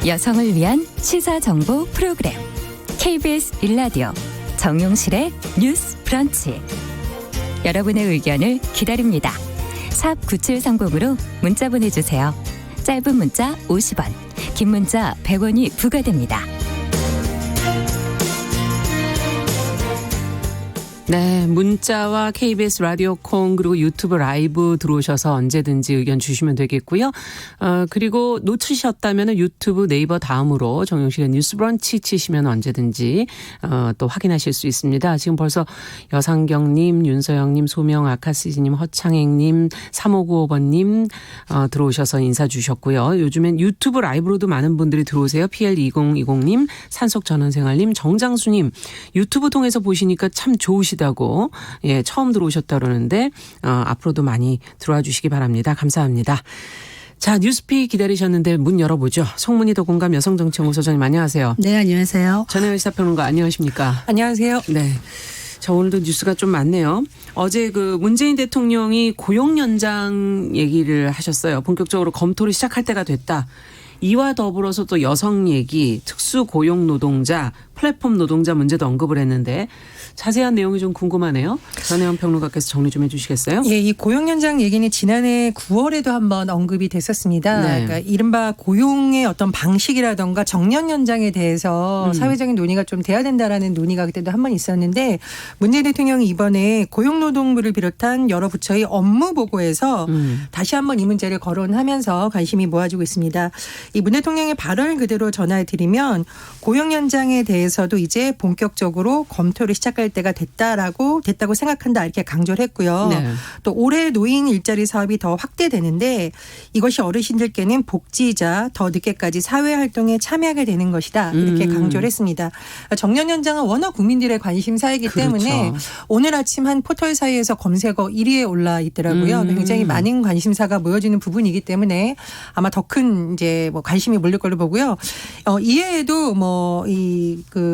여성을 위한 시사정보 프로그램 KBS 1라디오 정용실의 뉴스 브런치. 여러분의 의견을 기다립니다. 샵 9730으로 문자 보내주세요. 짧은 문자 50원, 긴 문자 100원이 부과됩니다. 네, 문자와 KBS 라디오 콩 그리고 유튜브 라이브 들어오셔서 언제든지 의견 주시면 되겠고요. 그리고 놓치셨다면 유튜브 네이버 다음으로 정용실의 뉴스 브런치 치시면 언제든지 또 확인하실 수 있습니다. 지금 벌써 여상경님, 윤서영님, 소명, 아카시즈님, 허창행님, 3595번님 들어오셔서 인사 주셨고요. 요즘엔 유튜브 라이브로도 많은 분들이 들어오세요. PL2020님, 산속전원생활님, 정장수님 유튜브 통해서 보시니까 참 좋으시다고 처음 들어오셨다 그러는데 앞으로도 많이 들어와 주시기 바랍니다. 감사합니다. 자, 뉴스픽 기다리셨는데 문 열어보죠. 송문희 더공감 여성정치연구소 소장님 안녕하세요. 네, 안녕하세요. 전혜연 시사평론가 안녕하십니까. 안녕하세요. 네. 자, 오늘도 뉴스가 좀 많네요. 어제 그 문재인 대통령이 고용 연장 얘기를 하셨어요. 본격적으로 검토를 시작할 때가 됐다. 이와 더불어서 또 여성 얘기, 특수고용 노동자, 플랫폼 노동자 문제도 언급을 했는데 자세한 내용이 좀 궁금하네요. 전혜연 평론가께서 정리 좀 해 주시겠어요? 예, 이 고용 연장 얘기는 지난해 9월에도 한번 언급이 됐었습니다. 네. 그러니까 이른바 고용의 어떤 방식이라던가 정년 연장에 대해서 사회적인 논의가 좀 돼야 된다라는 논의가 그때도 한번 있었는데 문재인 대통령이 이번에 고용노동부를 비롯한 여러 부처의 업무 보고에서 다시 한번 이 문제를 거론하면서 관심이 모아지고 있습니다. 이 문 대통령의 발언을 그대로 전해 드리면 고용 연장에 대해서도 이제 본격적으로 검토를 시작할 때가 됐다고 생각한다 이렇게 강조를 했고요. 네. 또 올해 노인 일자리 사업이 더 확대되는데 이것이 어르신들께는 복지이자 더 늦게까지 사회활동에 참여하게 되는 것이다 이렇게 강조를 했습니다. 정년 연장은 워낙 국민들의 관심사이기 그렇죠. 때문에 오늘 아침 한 포털사이에서 검색어 1위에 올라 있더라고요. 굉장히 많은 관심사가 모여지는 부분이기 때문에 아마 더 큰 이제 뭐 관심이 몰릴 걸로 보고요. 이외에도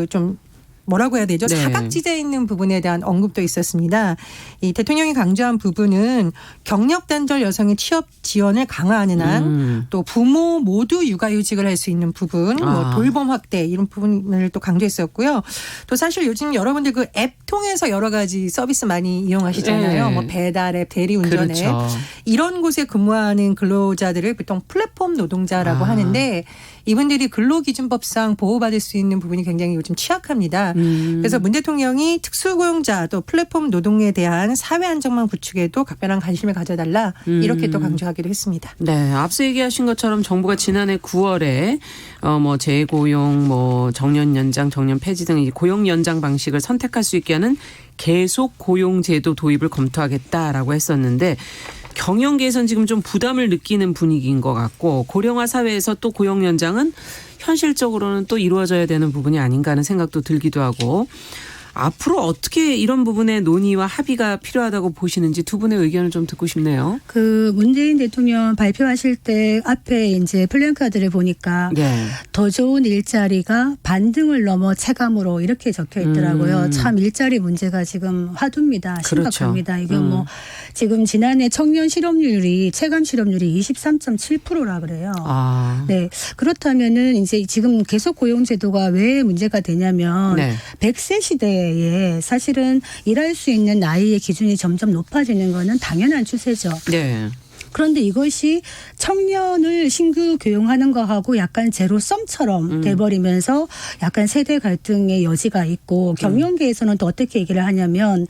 좀 뭐라고 해야 되죠? 네. 사각지대에 있는 부분에 대한 언급도 있었습니다. 이 대통령이 강조한 부분은 경력 단절 여성의 취업 지원을 강화하는 한 또 부모 모두 육아휴직을 할 수 있는 부분, 뭐 돌봄 확대 이런 부분을 또 강조했었고요. 또 사실 요즘 여러분들 그 앱 통해서 여러 가지 서비스 많이 이용하시잖아요. 네. 뭐 배달 앱, 대리운전 앱 그렇죠. 이런 곳에 근무하는 근로자들을 보통 플랫폼 노동자라고 하는데 이분들이 근로기준법상 보호받을 수 있는 부분이 굉장히 요즘 취약합니다. 그래서 문 대통령이 특수고용자 또 플랫폼 노동에 대한 사회 안정망 구축에도 각별한 관심을 가져달라 이렇게 또 강조하기도 했습니다. 네, 앞서 얘기하신 것처럼 정부가 지난해 9월에 재고용, 정년 연장, 정년 폐지 등 고용 연장 방식을 선택할 수 있게 하는 계속 고용제도 도입을 검토하겠다라고 했었는데 경영계에서는 지금 좀 부담을 느끼는 분위기인 것 같고 고령화 사회에서 또 고용 연장은 현실적으로는 또 이루어져야 되는 부분이 아닌가 하는 생각도 들기도 하고 앞으로 어떻게 이런 부분의 논의와 합의가 필요하다고 보시는지 두 분의 의견을 좀 듣고 싶네요. 그 문재인 대통령 발표하실 때 앞에 이제 플랜카드를 보니까 네. 더 좋은 일자리가 반등을 넘어 체감으로 이렇게 적혀 있더라고요. 참 일자리 문제가 지금 화두입니다. 심각합니다. 그렇죠. 이게 뭐 지금 지난해 청년 실업률이 체감 실업률이 23.7%라 그래요. 네. 그렇다면은 이제 지금 계속 고용 제도가 왜 문제가 되냐면 네. 100세 시대에 사실은 일할 수 있는 나이의 기준이 점점 높아지는 거는 당연한 추세죠. 네. 그런데 이것이 청년을 신규 교육하는 거하고 약간 제로섬처럼 돼버리면서 약간 세대 갈등의 여지가 있고 경영계에서는 또 어떻게 얘기를 하냐면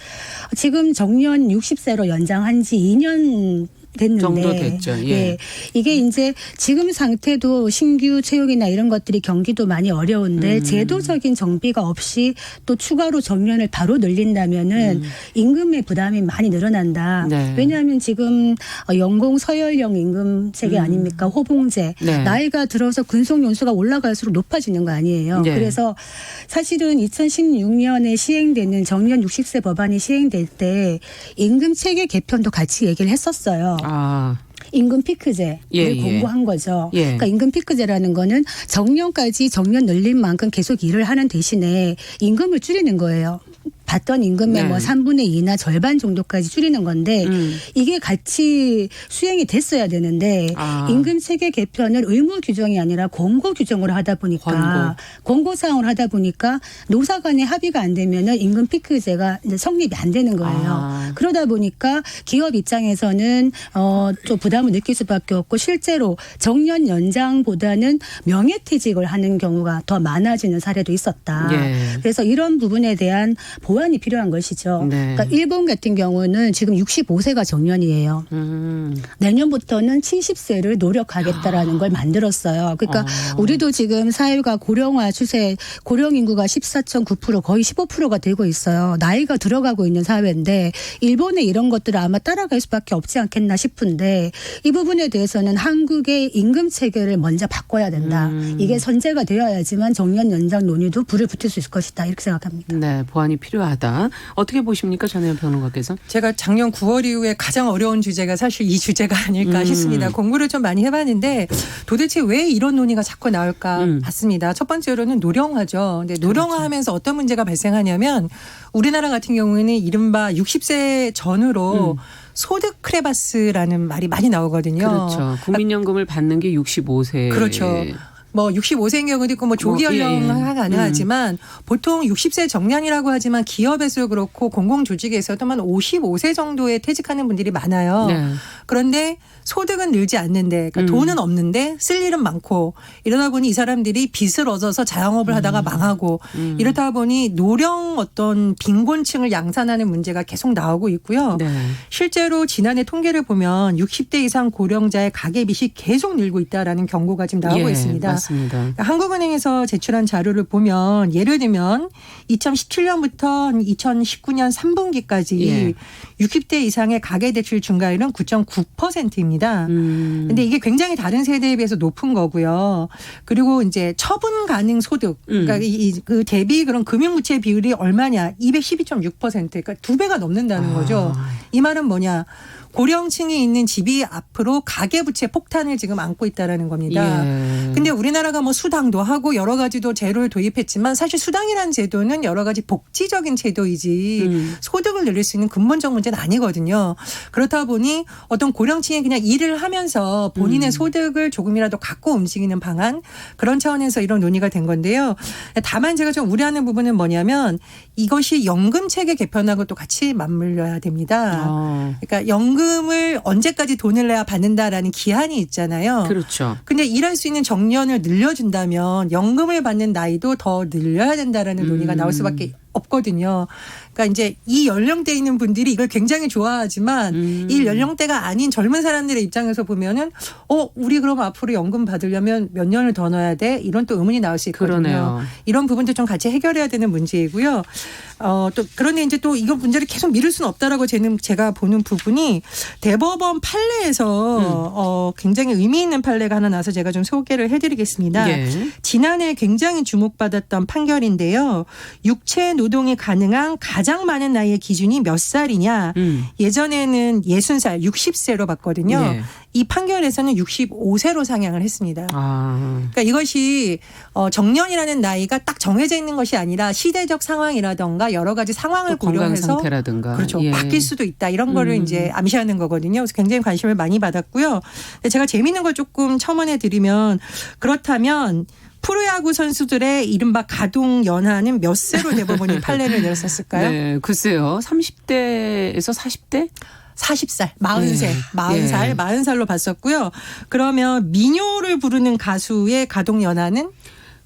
지금 정년 60세로 연장한 지 2년 됐는데 정도 됐죠. 예. 네. 이게 이제 지금 상태도 신규 채용이나 이런 것들이 경기도 많이 어려운데 제도적인 정비가 없이 또 추가로 정년을 바로 늘린다면은 임금의 부담이 많이 늘어난다. 네. 왜냐하면 지금 연공 서열형 임금 체계 아닙니까? 호봉제. 네. 나이가 들어서 근속 연수가 올라갈수록 높아지는 거 아니에요. 네. 그래서 사실은 2016년에 시행되는 정년 60세 법안이 시행될 때 임금 체계 개편도 같이 얘기를 했었어요. 임금 피크제를 공고한 거죠. 그러니까 임금 피크제라는 거는 정년까지 정년 늘린 만큼 계속 일을 하는 대신에 임금을 줄이는 거예요. 받던 임금의 네. 뭐 3분의 2나 절반 정도까지 줄이는 건데 이게 같이 수행이 됐어야 되는데 임금 체계 개편을 의무 규정이 아니라 권고 규정으로 하다 보니까 권고사항으로 하다 보니까 노사 간의 합의가 안 되면은 임금 피크제가 이제 성립이 안 되는 거예요. 그러다 보니까 기업 입장에서는 좀 부담을 느낄 수밖에 없고 실제로 정년 연장보다는 명예퇴직을 하는 경우가 더 많아지는 사례도 있었다. 예. 그래서 이런 부분에 대한 보완이 필요한 것이죠. 네. 그러니까 일본 같은 경우는 지금 65세가 정년이에요. 내년부터는 70세를 노력하겠다라는 걸 만들었어요. 그러니까 우리도 지금 사회가 고령화 추세, 고령 인구가 14.9% 거의 15%가 되고 있어요. 나이가 들어가고 있는 사회인데 일본의 이런 것들을 아마 따라갈 수밖에 없지 않겠나 싶은데 이 부분에 대해서는 한국의 임금 체계를 먼저 바꿔야 된다. 이게 선제가 되어야지만 정년 연장 논의도 불을 붙일 수 있을 것이다. 이렇게 생각합니다. 네, 보완이 필요하다. 어떻게 보십니까, 전혜연 평론가께서? 제가 작년 9월 이후에 가장 어려운 주제가 사실 이 주제가 아닐까 싶습니다. 공부를 좀 많이 해봤는데 도대체 왜 이런 논의가 자꾸 나올까 봤습니다. 첫 번째로는 노령화죠. 근데 노령화하면서 어떤 문제가 발생하냐면 우리나라 같은 경우에는 이른바 60세 전후로 소득 크레바스라는 말이 많이 나오거든요. 그렇죠. 국민연금을 받는 게 65세. 그렇죠. 뭐 65세인 경우도 있고 뭐 조기 연령화가 가능하지만 보통 60세 정년이라고 하지만 기업에서 그렇고 공공조직에서도 한 55세 정도에 퇴직하는 분들이 많아요. 네. 그런데 소득은 늘지 않는데 그러니까 돈은 없는데 쓸 일은 많고 이러다 보니 이 사람들이 빚을 얻어서 자영업을 하다가 망하고 이러다 보니 노령 어떤 빈곤층을 양산하는 문제가 계속 나오고 있고요. 네. 실제로 지난해 통계를 보면 60대 이상 고령자의 가계빚이 계속 늘고 있다라는 경고가 지금 나오고 예, 있습니다. 맞습니다. 그러니까 한국은행에서 제출한 자료를 보면 예를 들면 2017년부터 2019년 3분기까지 예. 60대 이상의 가계대출 증가율은 9.9%입니다. 근데 이게 굉장히 다른 세대에 비해서 높은 거고요. 그리고 이제 처분 가능 소득, 그러니까 그 대비 그런 금융부채 비율이 얼마냐? 212.6%. 그러니까 2배가 넘는다는 거죠. 이 말은 뭐냐? 고령층이 있는 집이 앞으로 가계부채 폭탄을 지금 안고 있다라는 겁니다. 예. 근데 우리나라가 뭐 수당도 하고 여러 가지도 제도를 도입했지만 사실 수당이라는 제도는 여러 가지 복지적인 제도이지 소득을 늘릴 수 있는 근본적 문제는 아니거든요. 그렇다 보니 어떤 고령층이 그냥 일을 하면서 본인의 소득을 조금이라도 갖고 움직이는 방안 그런 차원에서 이런 논의가 된 건데요. 다만 제가 좀 우려하는 부분은 뭐냐면 이것이 연금 체계 개편하고 또 같이 맞물려야 됩니다. 그러니까 연금을 언제까지 돈을 내야 받는다라는 기한이 있잖아요. 그렇죠. 근데 일할 수 있는 정년을 늘려준다면 연금을 받는 나이도 더 늘려야 된다라는 논의가 나올 수밖에 없거든요. 그러니까 이제 이 연령대에 있는 분들이 이걸 굉장히 좋아하지만 이 연령대가 아닌 젊은 사람들의 입장에서 보면은 우리 그럼 앞으로 연금 받으려면 몇 년을 더 넣어야 돼? 이런 또 의문이 나올 수 있거든요. 그러네요. 이런 부분도 좀 같이 해결해야 되는 문제이고요. 또 그런데 이제 또 이거 문제를 계속 미룰 수는 없다라고 제가 보는 부분이 대법원 판례에서 굉장히 의미 있는 판례가 하나 나서 제가 좀 소개를 해드리겠습니다. 예. 지난해 굉장히 주목받았던 판결인데요. 육체 노동이 가능한 가장 많은 나이의 기준이 몇 살이냐. 예전에는 60살, 60세로 봤거든요. 네. 이 판결에서는 65세로 상향을 했습니다. 그러니까 이것이 정년이라는 나이가 딱 정해져 있는 것이 아니라 시대적 상황이라든가 여러 가지 상황을 건강 고려해서 상태라든가. 그렇죠. 예. 바뀔 수도 있다. 이런 거를 이제 암시하는 거거든요. 그래서 굉장히 관심을 많이 받았고요. 근데 제가 재미있는 걸 조금 첨언해 드리면 그렇다면 프로야구 선수들의 이른바 가동 연하는 몇 세로 대법원이 판례를 내렸었을까요? 네, 글쎄요. 30대에서 40대? 40살, 40세, 예. 40살, 예. 40살로 봤었고요. 그러면 민요를 부르는 가수의 가동 연하는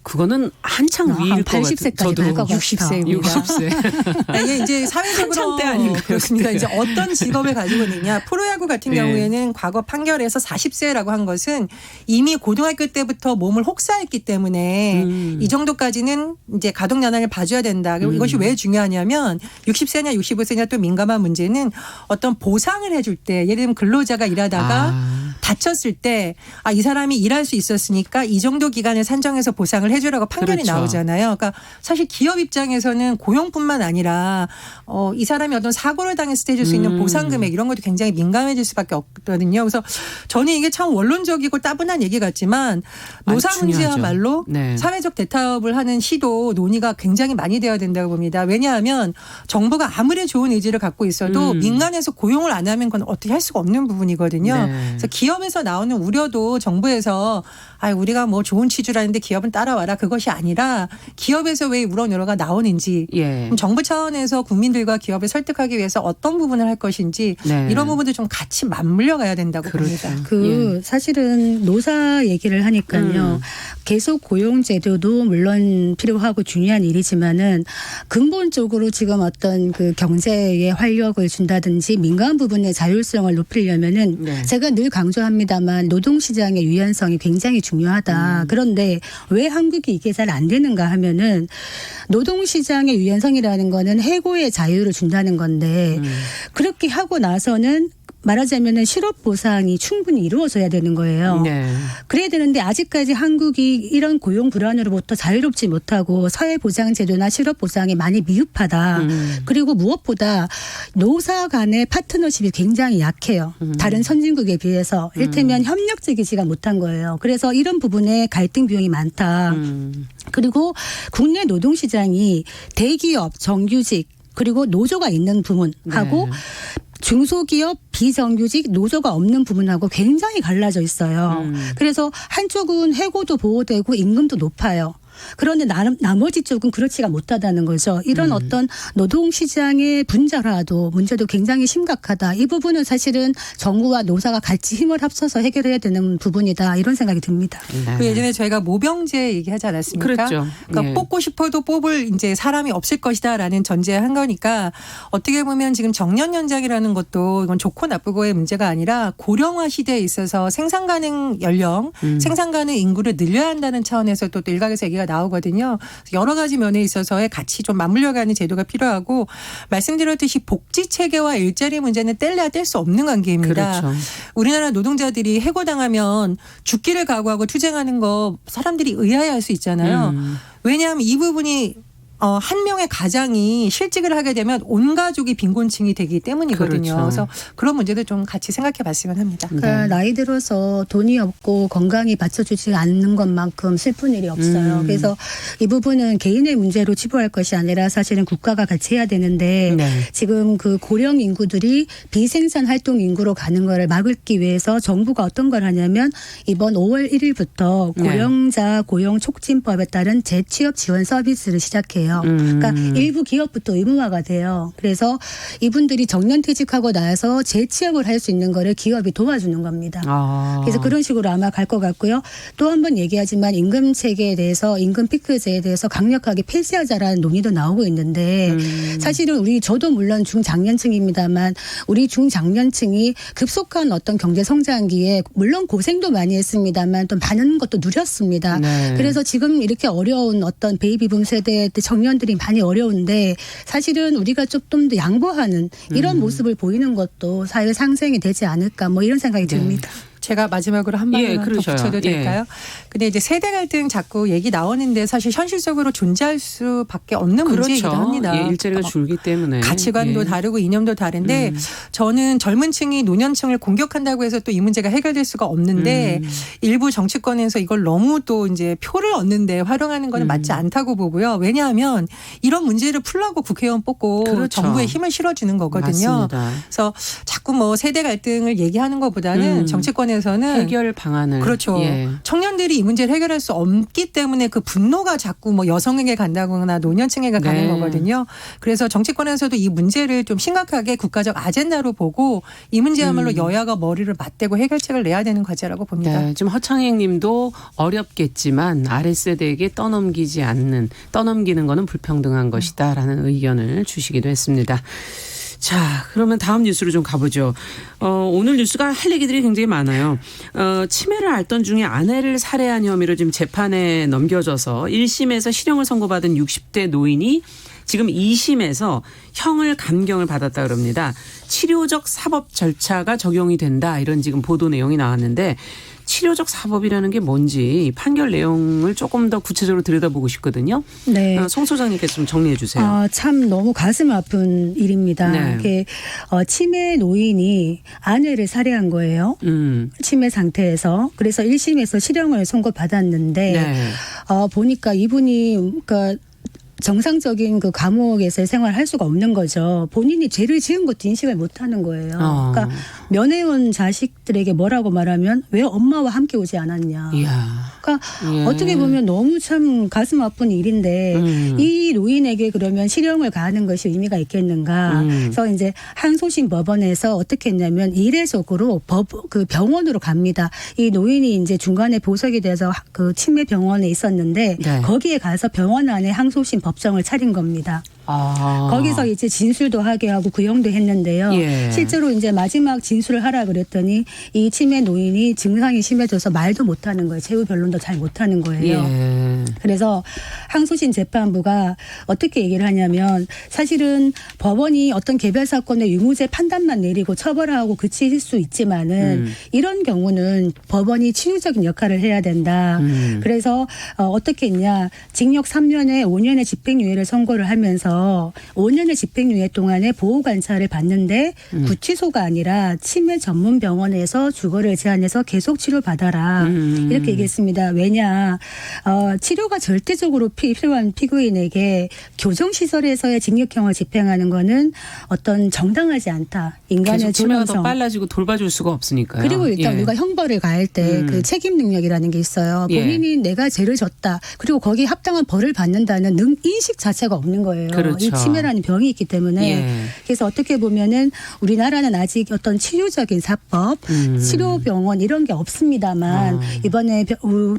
그거는 한창 한 위일 것 같아요. 80세까지 갈 것 같아요. 60세입니다. 60세. 이게 이제 사회적으로 한참 때 아닌가요? 그렇습니다. 이제 어떤 직업을 가지고 있느냐. 프로야구 같은 예. 경우에는 과거 판결에서 40세라고 한 것은 이미 고등학교 때부터 몸을 혹사했기 때문에 이 정도까지는 이제 가동 연한을 봐줘야 된다. 그리고 이것이 왜 중요하냐면 60세냐 65세냐 또 민감한 문제는 어떤 보상을 해줄 때 예를 들면 근로자가 일하다가 다쳤을 때 이 사람이 일할 수 있었으니까 이 정도 기간을 산정해서 보상을 해주라고 판결이 그렇죠. 나오잖아요. 그러니까 사실 기업 입장에서는 고용뿐만 아니라 이 사람이 어떤 사고를 당했을 때 해줄 수 있는 보상 금액 이런 것도 굉장히 민감해질 수밖에 없거든요. 그래서 저는 이게 참 원론적이고 따분한 얘기 같지만 노사 문제야말로 네. 사회적 대타협을 하는 시도 논의가 굉장히 많이 되어야 된다고 봅니다. 왜냐하면 정부가 아무리 좋은 의지를 갖고 있어도 민간에서 고용을 안 하면 그건 어떻게 할 수가 없는 부분이거든요. 네. 그래서 기업에서 나오는 우려도 정부에서 우리가 뭐 좋은 취지라는데 기업은 따라와라 그것이 아니라 기업에서 왜 우러러가 나오는지 예. 그럼 정부 차원에서 국민들과 기업을 설득하기 위해서 어떤 부분을 할 것인지 네. 이런 부분도 좀 같이 맞물려 가야 된다고 그렇죠. 봅니다. 사실은 노사 얘기를 하니까요. 계속 고용제도도 물론 필요하고 중요한 일이지만은 근본적으로 지금 어떤 그 경제에 활력을 준다든지 민간 부분의 자율성을 높이려면은 네. 제가 늘 강조합니다만 노동시장의 유연성이 굉장히 중요하다. 그런데 왜 한국이 이게 잘 안 되는가 하면은 노동시장의 유연성이라는 거는 해고의 자유를 준다는 건데 그렇게 하고 나서는 말하자면은 실업 보상이 충분히 이루어져야 되는 거예요. 네. 그래야 되는데 아직까지 한국이 이런 고용 불안으로부터 자유롭지 못하고 사회보장제도나 실업보상이 많이 미흡하다. 그리고 무엇보다 노사 간의 파트너십이 굉장히 약해요. 다른 선진국에 비해서. 이를테면 협력적이지가 못한 거예요. 그래서 이런 부분에 갈등 비용이 많다. 그리고 국내 노동시장이 대기업, 정규직 그리고 노조가 있는 부분하고 중소기업 비정규직 노조가 없는 부분하고 굉장히 갈라져 있어요. 그래서 한쪽은 해고도 보호되고 임금도 높아요. 그런데 나머지 쪽은 그렇지가 못하다는 거죠. 이런 어떤 노동시장의 분자라도 문제도 굉장히 심각하다. 이 부분은 사실은 정부와 노사가 같이 힘을 합쳐서 해결해야 되는 부분이다. 이런 생각이 듭니다. 네. 그 예전에 저희가 모병제 얘기하지 않았습니까? 그렇죠. 그러니까 예. 뽑고 싶어도 뽑을 이제 사람이 없을 것이다라는 전제에 한 거니까 어떻게 보면 지금 정년 연장이라는 것도 이건 좋고 나쁘고의 문제가 아니라 고령화 시대에 있어서 생산 가능 연령, 생산 가능 인구를 늘려야 한다는 차원에서 또 일각에서 얘기가 나오거든요. 여러 가지 면에 있어서의 같이 좀 맞물려가는 제도가 필요하고 말씀드렸듯이 복지 체계와 일자리 문제는 뗄래야 뗄 수 없는 관계입니다. 그렇죠. 우리나라 노동자들이 해고당하면 죽기를 각오하고 투쟁하는 거 사람들이 의아해할 수 있잖아요. 왜냐하면 이 부분이 한 명의 가장이 실직을 하게 되면 온 가족이 빈곤층이 되기 때문이거든요. 그렇죠. 그래서 그런 문제도 좀 같이 생각해 봤으면 합니다. 그러니까 나이 들어서 돈이 없고 건강이 받쳐주지 않는 것만큼 슬픈 일이 없어요. 그래서 이 부분은 개인의 문제로 치부할 것이 아니라 사실은 국가가 같이 해야 되는데 네. 지금 그 고령 인구들이 비생산 활동 인구로 가는 거를 막기 위해서 정부가 어떤 걸 하냐면 이번 5월 1일부터 고령자 고용 촉진법에 따른 재취업 지원 서비스를 시작해요. 그러니까 일부 기업부터 의무화가 돼요. 그래서 이분들이 정년퇴직하고 나서 재취업을 할 수 있는 거를 기업이 도와주는 겁니다. 그래서 그런 식으로 아마 갈 것 같고요. 또 한 번 얘기하지만 임금 체계에 대해서 임금 피크제에 대해서 강력하게 폐지하자라는 논의도 나오고 있는데 사실은 저도 물론 중장년층입니다만 우리 중장년층이 급속한 어떤 경제 성장기에 물론 고생도 많이 했습니다만 또 많은 것도 누렸습니다. 네. 그래서 지금 이렇게 어려운 어떤 베이비붐 세대 청년들이 많이 어려운데 사실은 우리가 조금 더 양보하는 이런 모습을 보이는 것도 사회 상생이 되지 않을까 뭐 이런 생각이 듭니다. 제가 마지막으로 한 마디만 더 그러셔요. 붙여도 될까요? 근데 이제 세대 갈등 자꾸 얘기 나오는데 사실 현실적으로 존재할 수밖에 없는 문제이기도 합니다. 예, 일자리가 줄기 때문에. 가치관도 다르고 이념도 다른데 저는 젊은 층이 노년층을 공격한다고 해서 또 이 문제가 해결될 수가 없는데 일부 정치권에서 이걸 너무 또 이제 표를 얻는데 활용하는 거는 맞지 않다고 보고요. 왜냐하면 이런 문제를 풀라고 국회의원 뽑고 그렇죠. 정부에 힘을 실어주는 거거든요. 맞습니다. 그래서 자꾸 뭐 세대 갈등을 얘기하는 것보다는 정치권에서는 해결 방안을. 그렇죠. 예. 청년들이 이 문제를 해결할 수 없기 때문에 그 분노가 자꾸 뭐 여성에게 간다거나 노년층에게 가는 네. 거거든요. 그래서 정치권에서도 이 문제를 좀 심각하게 국가적 아젠다로 보고 이 문제야말로 여야가 머리를 맞대고 해결책을 내야 되는 과제라고 봅니다. 네, 지금 허창행 님도 어렵겠지만 아랫세대에게 떠넘기는 거는 불평등한 것이다라는 의견을 주시기도 했습니다. 자, 그러면 다음 뉴스로 좀 가보죠. 오늘 뉴스가 할 얘기들이 굉장히 많아요. 치매를 앓던 중에 아내를 살해한 혐의로 지금 재판에 넘겨져서 1심에서 실형을 선고받은 60대 노인이 지금 2심에서 형을 감경을 받았다 그럽니다. 치료적 사법 절차가 적용이 된다 이런 지금 보도 내용이 나왔는데 치료적 사법이라는 게 뭔지 판결 내용을 조금 더 구체적으로 들여다보고 싶거든요. 네. 송 소장님께서 좀 정리해 주세요. 참 너무 가슴 아픈 일입니다. 네. 이렇게 치매 노인이 아내를 살해한 거예요. 치매 상태에서. 그래서 1심에서 실형을 선고받았는데 네. 보니까 이분이 그러니까 정상적인 그 감옥에서 생활할 수가 없는 거죠. 본인이 죄를 지은 것도 인식을 못 하는 거예요. 그러니까 면회온 자식들에게 뭐라고 말하면 왜 엄마와 함께 오지 않았냐. 이야. 그러니까 예. 어떻게 보면 너무 참 가슴 아픈 일인데 이 노인에게 그러면 실형을 가하는 것이 의미가 있겠는가. 그래서 이제 항소심 법원에서 어떻게 했냐면 이례적으로 그 병원으로 갑니다. 이 노인이 이제 중간에 보석이 돼서 그 치매 병원에 있었는데 네. 거기에 가서 병원 안에 항소심 법정을 차린 겁니다. 거기서 이제 진술도 하게 하고 구형도 했는데요. 예. 실제로 이제 마지막 진술을 하라 그랬더니 이 치매 노인이 증상이 심해져서 말도 못하는 거예요. 최후 변론도 잘 못하는 거예요. 예. 그래서 항소심 재판부가 어떻게 얘기를 하냐면 사실은 법원이 어떤 개별 사건의 유무죄 판단만 내리고 처벌하고 그칠 수 있지만은 이런 경우는 법원이 치유적인 역할을 해야 된다. 그래서 어떻게 했냐. 징역 3년에 5년의 집행유예를 선고를 하면서 5년의 집행유예 동안에 보호관찰을 받는데 구치소가 아니라 치매 전문 병원에서 주거를 제한해서 계속 치료받아라. 이렇게 얘기했습니다. 왜냐. 치료가 절대적으로 필요한 피고인에게 교정시설에서의 징역형을 집행하는 거는 어떤 정당하지 않다. 인간의 계속 치매가 더 존엄성. 빨라지고 돌봐줄 수가 없으니까요. 그리고 일단 예. 우리가 형벌을 가할 때 그 책임 능력이라는 게 있어요. 본인이 내가 죄를 졌다. 그리고 거기에 합당한 벌을 받는다는 인식 자체가 없는 거예요. 그렇죠. 이 치매라는 병이 있기 때문에. 예. 그래서 어떻게 보면은 우리나라는 아직 어떤 치료적인 사법, 치료병원 이런 게 없습니다만 이번에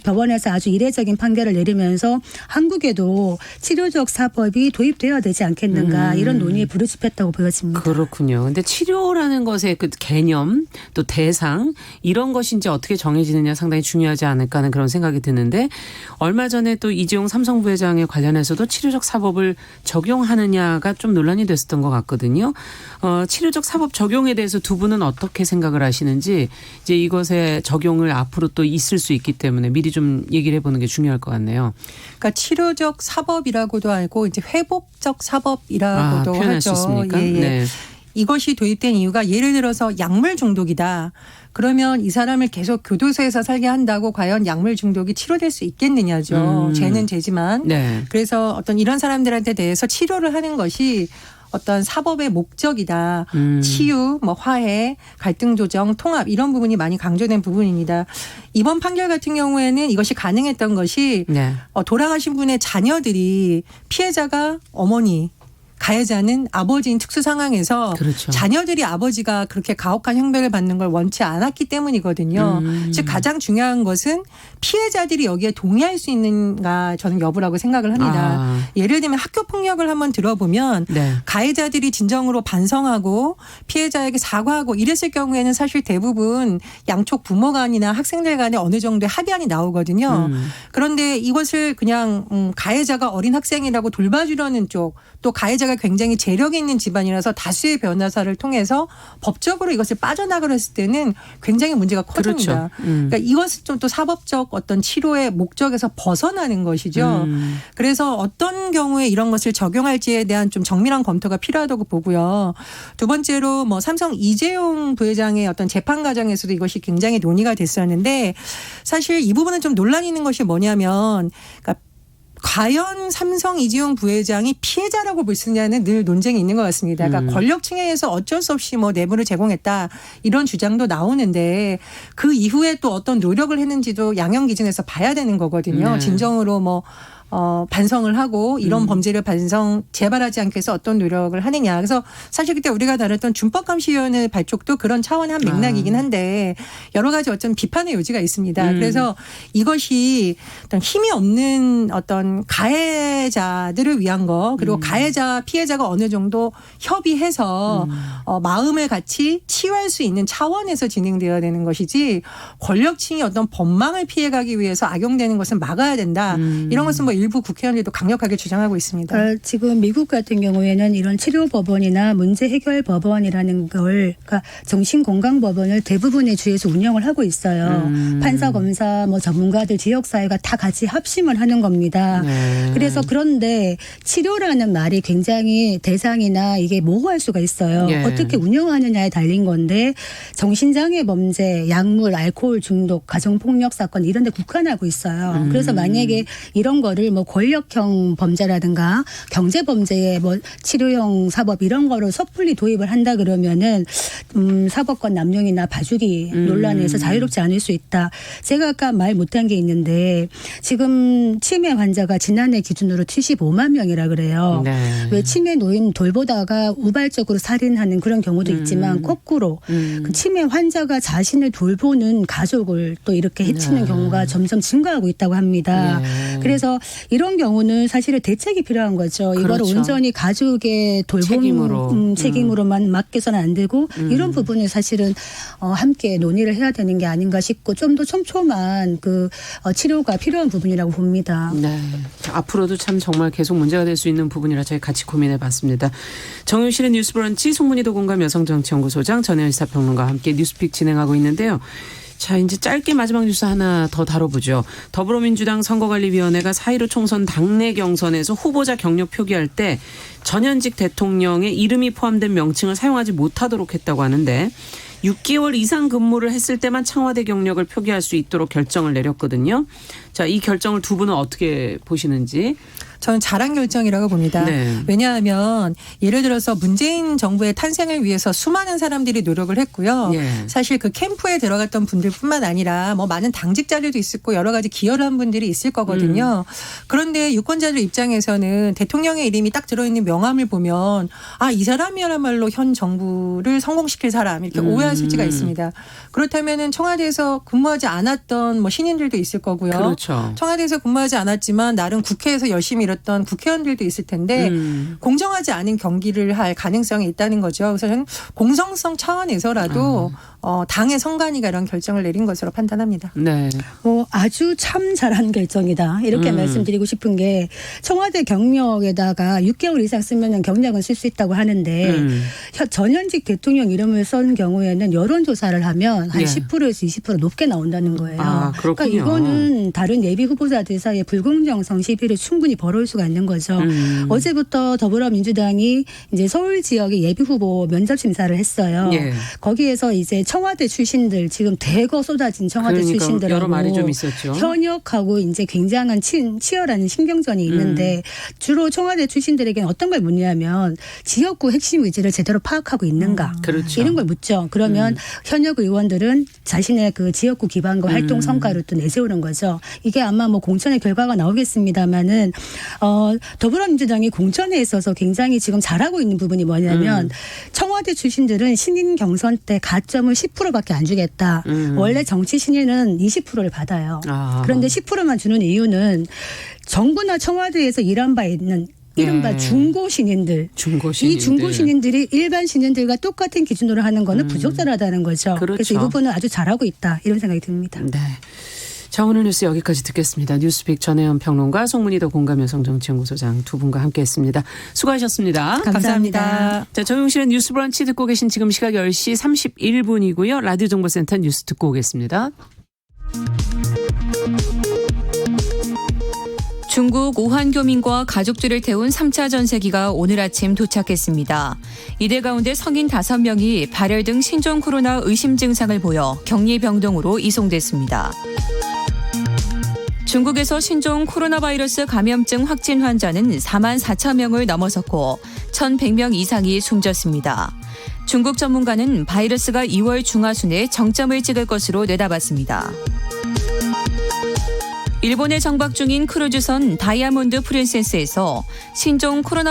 법원에서 아주 이례적인 판결을 내리면서 한국에도 치료적 사법이 도입되어야 되지 않겠는가 이런 논의에 부르짖혔다고 보여집니다. 그렇군요. 근데 치료라는 것의 그 개념 또 대상 이런 것이 이제 어떻게 정해지느냐 상당히 중요하지 않을까 하는 그런 생각이 드는데 얼마 전에 또 이재용 삼성 부회장에 관련해서도 치료적 사법을 적용하느냐가 좀 논란이 됐었던 것 같거든요. 치료적 사법 적용에 대해서 두 분은 어떻게 생각을 하시는지 이제 이것의 적용을 앞으로 또 있을 수 있기 때문에 미리 좀 얘기를 해보는 게 중요할 것 같네요. 그러니까 치료적 사법이라고도 알고 이제 회복적 사법이라고도 표현할 하죠. 수 있습니까? 예, 예. 네. 이것이 도입된 이유가 예를 들어서 약물 중독이다. 그러면 이 사람을 계속 교도소에서 살게 한다고 과연 약물 중독이 치료될 수 있겠느냐죠. 죄는 죄지만. 네. 그래서 어떤 이런 사람들한테 대해서 치료를 하는 것이 어떤 사법의 목적이다. 치유, 뭐 화해, 갈등 조정, 통합 이런 부분이 많이 강조된 부분입니다. 이번 판결 같은 경우에는 이것이 가능했던 것이 네. 돌아가신 분의 자녀들이 피해자가 어머니 가해자는 아버지인 특수 상황에서 그렇죠. 자녀들이 아버지가 그렇게 가혹한 형벌을 받는 걸 원치 않았기 때문이거든요. 즉 가장 중요한 것은 피해자들이 여기에 동의할 수 있는가 저는 여부라고 생각을 합니다. 예를 들면 학교 폭력을 한번 들어보면 네. 가해자들이 진정으로 반성하고 피해자에게 사과하고 이랬을 경우에는 사실 대부분 양쪽 부모 간이나 학생들 간에 어느 정도의 합의안이 나오거든요. 그런데 이것을 그냥 가해자가 어린 학생이라고 돌봐주려는 쪽 또 가해자가 굉장히 재력이 있는 집안이라서 다수의 변호사를 통해서 법적으로 이것을 빠져나가려 했을 때는 굉장히 문제가 커집니다. 그렇죠. 그러니까 이것은 좀 또 사법적 어떤 치료의 목적에서 벗어나는 것이죠. 그래서 어떤 경우에 이런 것을 적용할지에 대한 좀 정밀한 검토가 필요하다고 보고요. 두 번째로 뭐 삼성 이재용 부회장의 어떤 재판 과정에서도 이것이 굉장히 논의가 됐었는데 사실 이 부분은 좀 논란이 있는 것이 뭐냐면 그러니까 과연 삼성 이재용 부회장이 피해자라고 볼 수 있냐는 늘 논쟁이 있는 것 같습니다. 그러니까 권력층에 의해서 어쩔 수 없이 뭐 내부를 제공했다 이런 주장도 나오는데 그 이후에 또 어떤 노력을 했는지도 양형 기준에서 봐야 되는 거거든요. 네. 진정으로 뭐 반성을 하고 이런 범죄를 재발하지 않기 위해서 어떤 노력을 하느냐. 그래서 사실 그때 우리가 다뤘던 준법감시위원회 발족도 그런 차원의 한 맥락이긴 한데 여러 가지 어떤 비판의 요지가 있습니다. 그래서 이것이 어떤 힘이 없는 어떤 가해자들을 위한 거 그리고 가해자 피해자가 어느 정도 협의해서 마음을 같이 치유할 수 있는 차원에서 진행되어야 되는 것이지 권력층이 어떤 법망을 피해가기 위해서 악용되는 것은 막아야 된다. 이런 것은 뭐 일부 국회의원들도 강력하게 주장하고 있습니다. 지금 미국 같은 경우에는 이런 치료 법원이나 문제 해결 법원이라는 걸, 그러니까 정신건강법원을 대부분의 주에서 운영을 하고 있어요. 판사, 검사, 뭐 전문가들, 지역사회가 다 같이 합심을 하는 겁니다. 네. 그래서 그런데 치료라는 말이 굉장히 대상이나 이게 모호할 수가 있어요. 예. 어떻게 운영하느냐에 달린 건데 정신장애 범죄, 약물, 알코올 중독, 가정폭력 사건 이런 데 국한하고 있어요. 그래서 만약에 이런 거를 뭐 권력형 범죄라든가 경제범죄에 뭐 치료형 사법 이런 거로 섣불리 도입을 한다 그러면은 사법권 남용이나 봐주기 논란에서 자유롭지 않을 수 있다. 제가 아까 말 못한 게 있는데 지금 치매 환자가 지난해 기준으로 75만 명이라 그래요. 네. 왜 치매 노인 돌보다가 우발적으로 살인하는 그런 경우도 있지만 거꾸로 그 치매 환자가 자신을 돌보는 가족을 또 이렇게 해치는 경우가 점점 증가하고 있다고 합니다. 예. 그래서 이런 경우는 사실은 대책이 필요한 거죠. 이거를 그렇죠. 온전히 가족의 돌봄 책임으로만 맡겨서는 안 되고 이런 부분을 사실은 함께 논의를 해야 되는 게 아닌가 싶고 좀 더 촘촘한 그 치료가 필요한 부분이라고 봅니다. 네. 앞으로도 참 정말 계속 문제가 될 수 있는 부분이라 저희 같이 고민해봤습니다. 정용실의 뉴스브런치 송문희도 공감 여성정치연구소장 전혜연 시사평론가와 함께 뉴스픽 진행하고 있는데요. 자, 이제 짧게 마지막 뉴스 하나 더 다뤄보죠. 더불어민주당 선거관리위원회가 4.15 총선 당내 경선에서 후보자 경력 표기할 때 전현직 대통령의 이름이 포함된 명칭을 사용하지 못하도록 했다고 하는데 6개월 이상 근무를 했을 때만 청와대 경력을 표기할 수 있도록 결정을 내렸거든요. 자, 이 결정을 두 분은 어떻게 보시는지. 저는 잘한 결정이라고 봅니다. 네. 왜냐하면 예를 들어서 문재인 정부의 탄생을 위해서 수많은 사람들이 노력을 했고요. 예. 사실 그 캠프에 들어갔던 분들뿐만 아니라 뭐 많은 당직자들도 있었고 여러 가지 기여를 한 분들이 있을 거거든요. 그런데 유권자들 입장에서는 대통령의 이름이 딱 들어있는 명함을 보면 아, 이 사람이야말로 현 정부를 성공시킬 사람 이렇게 오해할 수가 있습니다. 그렇다면은 청와대에서 근무하지 않았던 뭐 신인들도 있을 거고요. 그렇죠. 청와대에서 근무하지 않았지만 나름 국회에서 열심히 일했던 국회의원들도 있을 텐데 공정하지 않은 경기를 할 가능성이 있다는 거죠. 그래서 저는 공정성 차원에서라도 당의 선관위가 이런 결정을 내린 것으로 판단합니다. 네. 아주 참 잘한 결정이다. 이렇게 말씀드리고 싶은 게 청와대 경력에다가 6개월 이상 쓰면 경력은 쓸 수 있다고 하는데 전현직 대통령 이름을 쓴 경우에는 여론조사를 하면 한 예. 10%에서 20% 높게 나온다는 거예요. 아, 그렇군요. 그러니까 이거는 다른 예비 후보자들 사이에 불공정성 시비를 충분히 벌어올 수가 있는 거죠. 어제부터 더불어민주당이 이제 서울 지역의 예비 후보 면접 심사를 했어요. 예. 거기에서 이제 청와대 출신들 지금 대거 쏟아진 청와대 그러니까 출신들하고 여러 말이 좀 있었죠. 현역하고 이제 굉장한 치열한 신경전이 있는데 주로 청와대 출신들에게는 어떤 걸 묻냐면 지역구 핵심 의지를 제대로 파악하고 있는가 그렇죠. 이런 걸 묻죠. 그러면 현역 의원들은 자신의 그 지역구 기반과 활동 성과를 또 내세우는 거죠. 이게 아마 뭐 공천의 결과가 나오겠습니다마는 더불어민주당이 공천에 있어서 굉장히 지금 잘하고 있는 부분이 뭐냐면 청와대 출신들은 신인 경선 때 가점을 10%밖에 안 주겠다. 원래 정치 신인은 20%를 받아요. 그런데 10%만 주는 이유는 정부나 청와대에서 일한 바 있는 이른바 예. 중고 신인들. 이 중고 신인들이 일반 신인들과 똑같은 기준으로 하는 거는 부적절하다는 거죠. 그렇죠. 그래서 이 부분은 아주 잘하고 있다. 이런 생각이 듭니다. 네. 자, 오늘 뉴스 여기까지 듣겠습니다. 뉴스픽 전혜연 평론가, 송문희도 공감여성정치연구소장 두 분과 함께했습니다. 수고하셨습니다. 감사합니다. 자, 정용실의 뉴스 브런치 듣고 계신 지금 시각 10시 31분이고요. 라디오 정보센터 뉴스 듣고 오겠습니다. 중국 우한 교민과 가족들을 태운 3차 전세기가 오늘 아침 도착했습니다. 이들 가운데 성인 5명이 발열 등 신종 코로나 의심 증상을 보여 격리병동으로 이송됐습니다. 중국에서 신종 코로나 바이러스 감염증 확진 환자는 4만 4천 명을 넘어섰고 1,100명 이상이 숨졌습니다. 중국 전문가는 바이러스가 2월 중하순에 정점을 찍을 것으로 내다봤습니다. 일본에 정박 중인 크루즈선 다이아몬드 프린세스에서 신종 코로나